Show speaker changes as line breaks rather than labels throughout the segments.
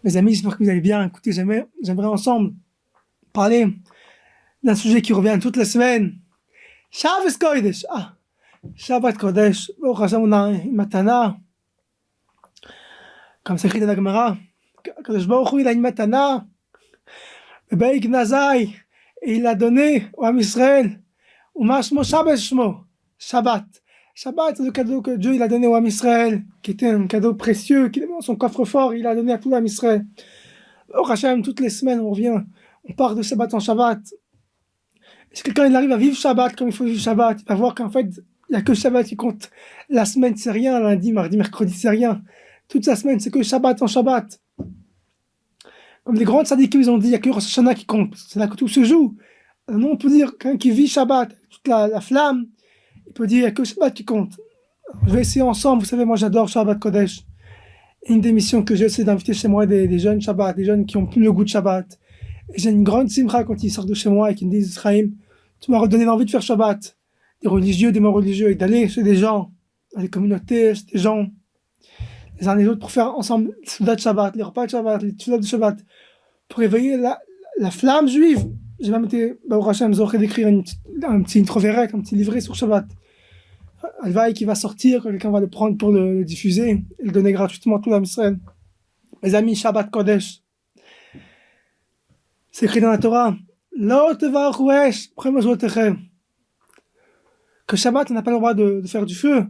Mes amis, j'espère que vous allez bien. Écoutez, j'aimerais ensemble parler d'un sujet qui revient toutes les semaines. Shabbos Kodesh. Shabbat Kodesh. Baruch Hashem, on a une matana. Comme c'est écrit dans la Gemara. Kadosh Baruch Hu, il a une matana. Bebeik Nazai. Et il l'a donné au Am Israël. Umashmo Shabbos Shmo. Shabbat. Shabbat, c'est le cadeau que Dieu il a donné au Am Israël, qui était un cadeau précieux, qui était dans son coffre-fort, il a donné à tout l'Am Israël. Au Hachem, toutes les semaines, on revient, on part de Shabbat en Shabbat. Et si quelqu'un il arrive à vivre Shabbat comme il faut vivre Shabbat, il va voir qu'en fait, il n'y a que Shabbat qui compte. La semaine, c'est rien, lundi, mardi, mercredi, c'est rien. Toute la semaine, c'est que Shabbat en Shabbat. Comme les grands tzadikim, ils ont dit, il n'y a que Rosh Hashanah qui compte, c'est là que tout se joue. Alors, nous, on peut dire, quelqu'un qui vit Shabbat, toute la flamme, il peut dire, il n'y a que Shabbat qui compte. Je vais essayer ensemble, vous savez, moi j'adore Shabbat Kodesh. Une des missions que j'essaie d'inviter chez moi des jeunes Shabbat, des jeunes qui ont plus le goût de Shabbat. Et j'ai une grande simcha quand ils sortent de chez moi et qu'ils me disent, Chaim, tu m'as redonné l'envie de faire Shabbat. Des religieux, des non-religieux, et d'aller chez des gens, dans les communautés, chez des gens, les uns et les autres, pour faire ensemble les soudats de Shabbat, les repas de Shabbat, les soudats de Shabbat, pour éveiller la flamme juive. J'ai même été, au Hashem, Zoché d'écrire un petit introvérette, un petit livret sur Shabbat. Alvaï qui va sortir, quand quelqu'un va le prendre pour le diffuser et le donner gratuitement à tout l'Am Israël. Mes amis, Shabbat Kodesh. C'est écrit dans la Torah. Que Shabbat, on n'a pas le droit de faire du feu.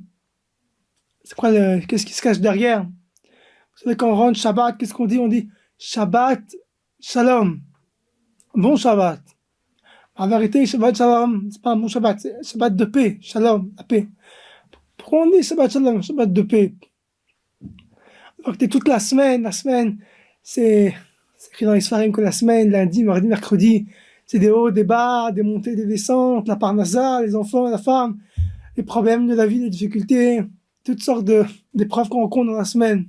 C'est quoi qu'est-ce qui se cache derrière? Vous savez, quand on rentre Shabbat, qu'est-ce qu'on dit? On dit Shabbat Shalom. Bon Shabbat. En vérité, Shabbat Shalom, c'est pas un bon Shabbat, c'est Shabbat de paix, Shalom, la paix. Pourquoi on dit Shabbat Shalom, Shabbat de paix? Alors que t'es toute la semaine, c'est écrit dans les Sfarim que la semaine, lundi, mardi, mercredi, c'est des hauts, des bas, des montées, des descentes, la parnassa, les enfants, la femme, les problèmes de la vie, les difficultés, toutes sortes d'épreuves qu'on rencontre dans la semaine.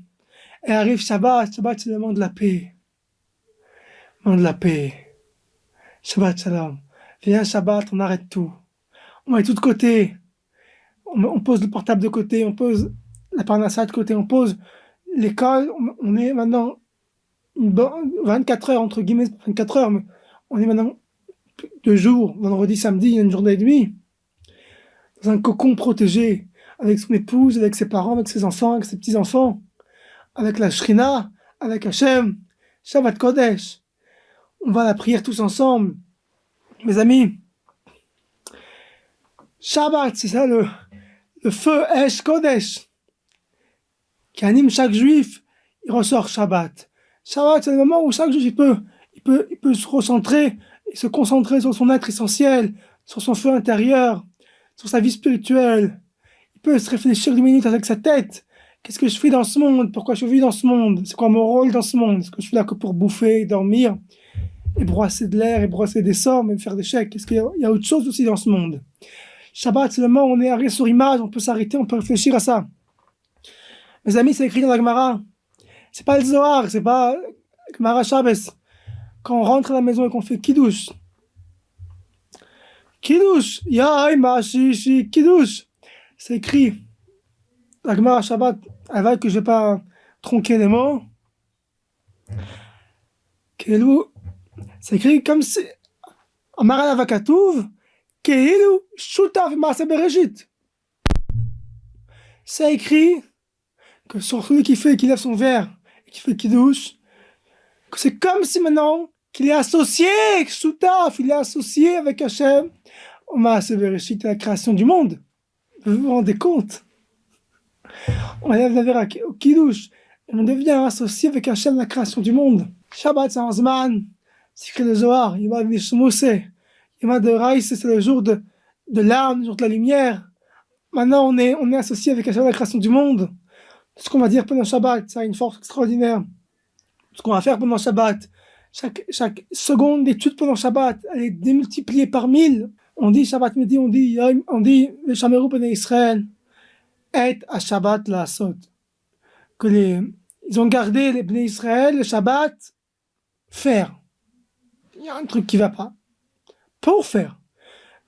Et arrive Shabbat, c'est le moment de la paix. Le moment de la paix. Shabbat Shalom. Viens Shabbat, on arrête tout. On met tout de côté. On pose le portable de côté, on pose la parnassa de côté, on pose l'école. On est maintenant 24 heures, entre guillemets, 24 heures, mais on est maintenant 2 jours, vendredi, samedi, il y a une journée et demie, dans un cocon protégé, avec son épouse, avec ses parents, avec ses enfants, avec ses petits-enfants, avec la Shrina, avec Hachem, Shabbat Kodesh. On va à la prière tous ensemble. Mes amis, Shabbat, c'est ça le feu Esh Kodesh qui anime chaque juif. Il ressort Shabbat. Shabbat, c'est le moment où chaque juif il peut se recentrer et se concentrer sur son être essentiel, sur son feu intérieur, sur sa vie spirituelle. Il peut se réfléchir 10 minutes avec sa tête. Qu'est-ce que je fais dans ce monde? Pourquoi je vis dans ce monde? C'est quoi mon rôle dans ce monde? Est-ce que je suis là que pour bouffer, dormir, et brosser de l'air, et brosser des sorts, même faire des chèques? Est-ce qu'il y a autre chose aussi dans ce monde? Shabbat, c'est le moment où on est arrêté sur image, on peut s'arrêter, on peut réfléchir à ça. Mes amis, c'est écrit dans la Gemara. C'est pas le Zohar, c'est pas Gemara Shabbos. Quand on rentre à la maison et qu'on fait Kiddush. Kiddush, Yaïma, Shishi, Kiddush. C'est écrit. La Gemara Shabbat, elle va que je vais pas tronquer les mots. Kelou, c'est écrit comme si. Amara Vakatouv. Keilu Shutav Maaseh Bereshit. C'est écrit que sur celui qui lève son verre et qui fait Kiddush, que c'est comme si maintenant qu'il est associé, Shutaf, il est associé avec Hachem au Maaseh Bereshit, à la création du monde. Vous vous rendez compte? On lève la verre au Kiddush et on devient associé avec Hachem à la création du monde. Shabbat, c'est un Zman, c'est écrit le Zohar, il va venir se mousser. Yom de Raïs, c'est le jour de l'âme, le jour de la lumière. Maintenant, on est associé avec la création du monde. Tout ce qu'on va dire pendant Shabbat, ça a une force extraordinaire. Tout ce qu'on va faire pendant Shabbat, chaque seconde d'étude pendant Shabbat, elle est démultipliée par 1000. On dit Shabbat midi, on dit le Shameru Bnei Israël, et à Shabbat la Sot. Ils ont gardé les Bnei Israël, le Shabbat, faire. Il y a un truc qui va pas. Pour faire.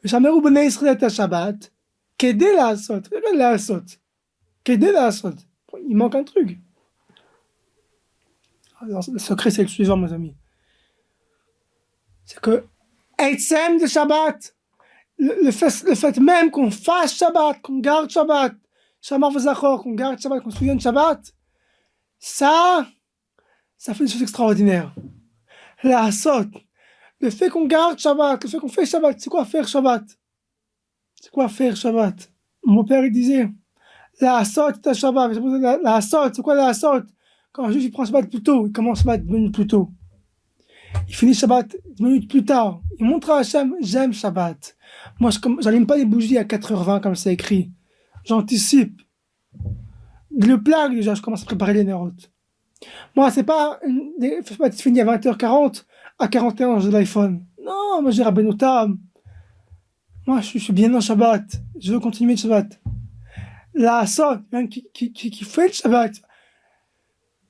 Le Shameru Bnei Israël à Shabbat, Kedé la Sot. Kedé la Sot. Il manque un truc. Alors, le secret, c'est le suivant, mes amis. C'est que, Eitzem de Shabbat, le fait même qu'on fasse Shabbat, qu'on garde Shabbat, Shamar v'zachor, qu'on garde Shabbat, qu'on se souvienne de Shabbat, ça fait une chose extraordinaire. La Asot, le fait qu'on garde Shabbat, le fait qu'on fait Shabbat, c'est quoi faire Shabbat? C'est quoi faire Shabbat? Mon père, il disait, la Asot, c'est Shabbat. La Asot, c'est quoi la Asot? Quand un juif il prend Shabbat plus tôt, il commence Shabbat 10 minutes plus tôt. Il finit Shabbat 10 minutes plus tard. Il montre à Hachem, j'aime Shabbat. Moi, j'allume pas les bougies à 4h20 comme c'est écrit. J'anticipe. Le plague, déjà, je commence à préparer les nérotes. Moi, c'est pas Shabbat fini à 20h40, à 41, j'ai l'iPhone. Non, moi, j'ai Rabbeinu Tam. Moi, je suis bien dans Shabbat. Je veux continuer le Shabbat. La Asot, même qui fait le Shabbat,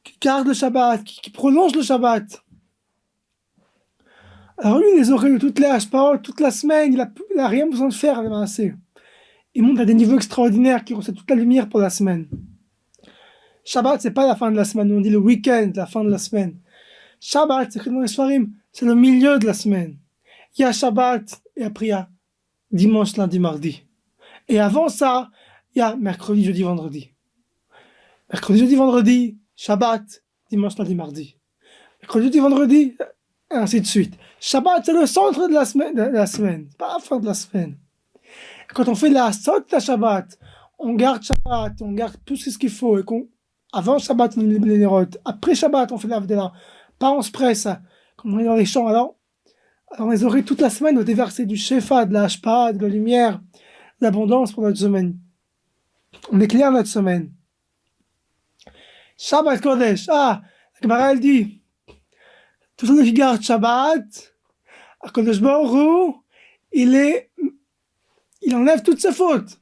qui garde le Shabbat, qui prolonge le Shabbat. Alors lui, les oreilles, toutes les hashpaot, toute la semaine, il a rien besoin de faire avec assez. Il monte à des niveaux extraordinaires qui reçoit toute la lumière pour la semaine. Shabbat, c'est pas la fin de la semaine, on dit le week-end, la fin de la semaine. Shabbat, c'est écrit dans les Sfarim, c'est le milieu de la semaine. Il y a Shabbat, et après il y a dimanche, lundi, mardi. Et avant ça, il y a mercredi, jeudi, vendredi. Mercredi, jeudi, vendredi, Shabbat, dimanche, lundi, mardi. Mercredi, jeudi, vendredi, et ainsi de suite. Shabbat, c'est le centre de la semaine, pas la fin de la semaine. Et quand on fait la Asot de Shabbat, on garde Shabbat, on garde tout ce qu'il faut, et avant Shabbat, on met les nérotes, après Shabbat, on fait l'Avdela, pas on se presse, comme on est dans les champs, alors les oreilles toute la semaine, on déverser du Shefa, de la Hashpa, de la lumière, de l'abondance pour notre semaine. On éclaire notre semaine. Shabbat Kodesh, la Gemara elle dit, tout celui qui garde Shabbat, HaKadosh Baruch Hu, il enlève toutes ses fautes.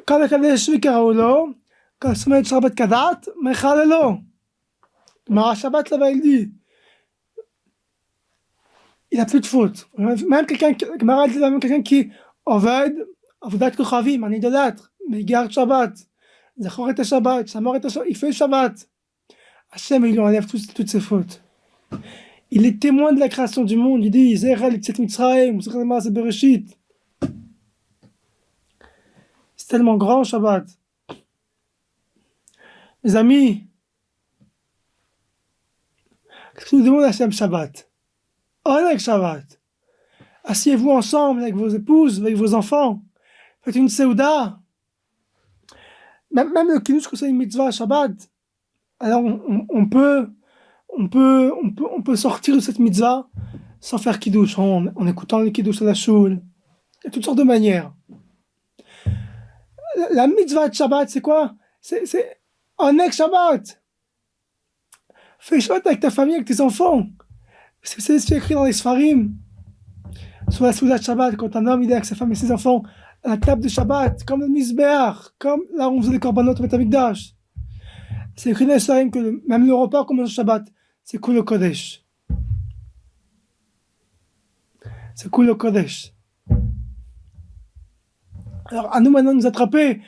Quand le Kadesh Vikaraolo, quand le sommet de Shabbat Kadat, Mechalelo. Gemara Shabbat là-bas il dit, il n'a plus de fautes. Même quelqu'un qui Oved, Avodat Kochavim, un idolâtre, mais il garde Shabbat. Zachor et Shabbat, Shamor et Shabbat, il fait Shabbat. Hachem, il lui enlève toutes ses fautes. Il est témoin de la création du monde. Il dit, Zera l'Etziat Mitzrayim, Zera l'Maaseh Bereshit. C'est tellement grand, Shabbat. Mes amis, qu'est-ce que nous demandons à Hachem Shabbat? Avec Shabbat. Asseyez-vous ensemble avec vos épouses, avec vos enfants. Faites une Seuda. Même le Kiddush que c'est une mitzvah Shabbat. Alors on peut sortir de cette mitzvah sans faire Kiddush, en écoutant le Kiddush à la shul. Il y a toutes sortes de manières. La mitzvah de Shabbat, c'est quoi? C'est un Shabbat. Fais Shabbat avec ta famille, avec tes enfants. C'est ce qui est écrit dans les Sfarim. Sur la Souda de Shabbat, quand un homme il est avec sa femme et ses enfants à la table de Shabbat, comme le Mizbeach, comme là où on faisait les korbanot au Beth Amikdash. C'est écrit dans les Sfarim que même le repas commence le Shabbat. C'est Kul Kodesh. C'est Kul Kodesh. Alors, à nous maintenant de nous attraper.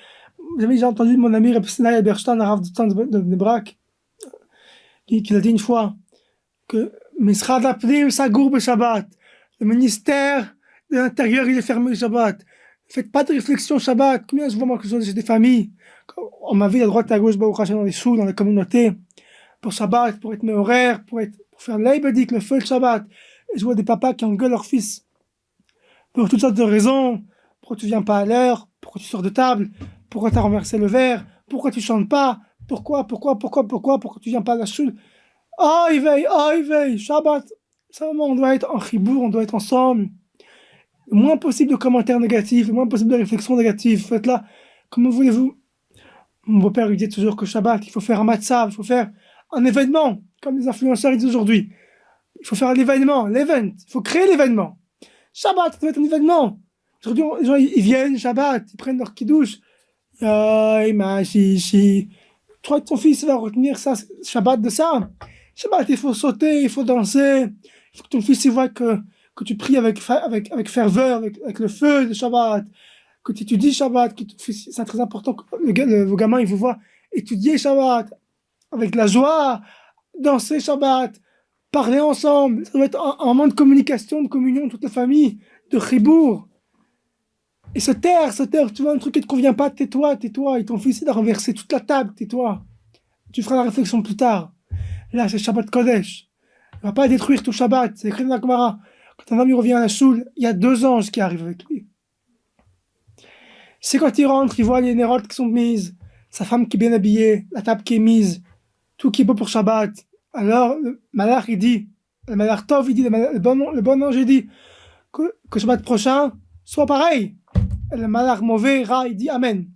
J'ai entendu mon ami Rabbi Sinai Bershtan, Rav de Nebrak, qui a dit une fois que Misrad Apnim Sagour be Shabbat. Le ministère de l'Intérieur, il est fermé le Shabbat. Ne faites pas de réflexion Shabbat. Combien je vois moi que j'ai des familles, on m'a vu à droite et à gauche, Baruch Hashem, dans les sous, dans la communauté, pour Shabbat, pour être mes horaires, pour faire l'Eibedik, le feu le Shabbat. Et je vois des papas qui engueulent leur fils pour toutes sortes de raisons. Pourquoi tu viens pas à l'heure? Pourquoi tu sors de table? Pourquoi tu as renversé le verre? Pourquoi tu chantes pas? Pourquoi tu viens pas à la shul? Il veille, Shabbat. Ça, on doit être en chibour, on doit être ensemble. Le moins possible de commentaires négatifs, le moins possible de réflexions négatives. Faites là, comment voulez-vous? Mon beau-père il dit toujours que Shabbat, il faut faire un matzav, il faut faire un événement, comme les influenceurs disent aujourd'hui. Il faut faire l'événement, il faut créer l'événement. Shabbat, ça doit être un événement. Aujourd'hui, les gens ils viennent, Shabbat, ils prennent leur kiddush. Tu crois que ton fils va retenir ça, Shabbat de ça? Shabbat, il faut sauter, il faut danser. Il faut que ton fils il voit que tu pries avec ferveur, avec le feu de Shabbat, que tu étudies Shabbat, que ton fils, c'est très important que le gamin il vous voit étudier Shabbat. avec la joie, danser Shabbat, parler ensemble. Ça doit être un moment de communication, de communion, toute la famille, de chibour. Et se taire, tu vois un truc qui te convient pas, tais-toi, et ton fils il a renversé toute la table, tais-toi. Tu feras la réflexion plus tard. Là, c'est Shabbat Kodesh. Il va pas détruire tout Shabbat. C'est écrit dans la Gemara. Quand un homme il revient à la choule, il y a 2 anges qui arrivent avec lui. C'est quand il rentre, il voit les nérotes qui sont mises, sa femme qui est bien habillée, la table qui est mise, tout qui est beau pour Shabbat. Alors, le malach il dit, le malach Tov il dit, le bon ange il dit que Shabbat prochain soit pareil. Et le malach mauvais, Ra, il dit Amen.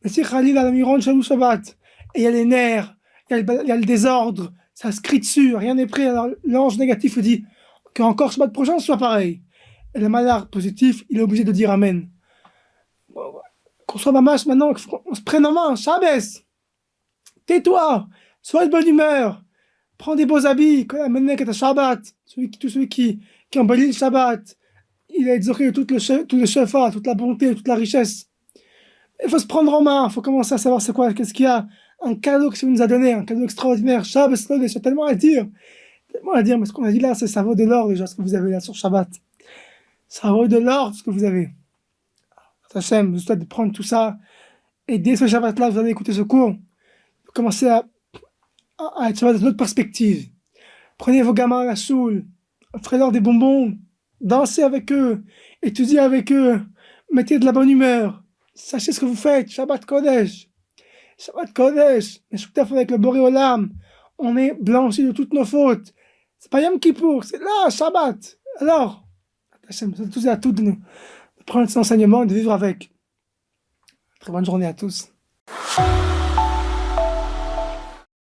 Mais si Khalil a la miron chez Shabbat, et il y a les nerfs, il y a le désordre, ça se crie dessus, rien n'est prêt, alors l'ange négatif il dit qu'encore Shabbat prochain soit pareil. Et le malach positif, il est obligé de dire Amen. Qu'on soit mamash maintenant, qu'on se prenne en main, Shabbos, tais-toi, sois de bonne humeur, prends des beaux habits, amenez à Shabbat, tout celui qui embellit le Shabbat, il a exoré tout le shefa, toute la bonté, toute la richesse. Il faut se prendre en main, il faut commencer à savoir c'est quoi, qu'est-ce qu'il y a, un cadeau que ça nous a donné, un cadeau extraordinaire, Shabbos, c'est tellement à dire, mais ce qu'on a dit là, ça vaut de l'or déjà, ce que vous avez là sur Shabbat. Ça vaut de l'or ce que vous avez. Hachem, je vous souhaite de prendre tout ça, et dès ce Shabbat-là, vous allez écouter ce cours, vous commencez à être Shabbat dans notre perspective. Prenez vos gamins à la choule, offrez-leur des bonbons, dansez avec eux, étudiez avec eux, mettez de la bonne humeur, sachez ce que vous faites, Shabbat Kodesh, mais surtout avec le Boré Olam, on est blanchi de toutes nos fautes, c'est pas Yom Kippour, c'est là, Shabbat. Alors, Hachem, je vous souhaite tous et à toutes de prendre cet enseignement et de vivre avec. Très bonne journée à tous.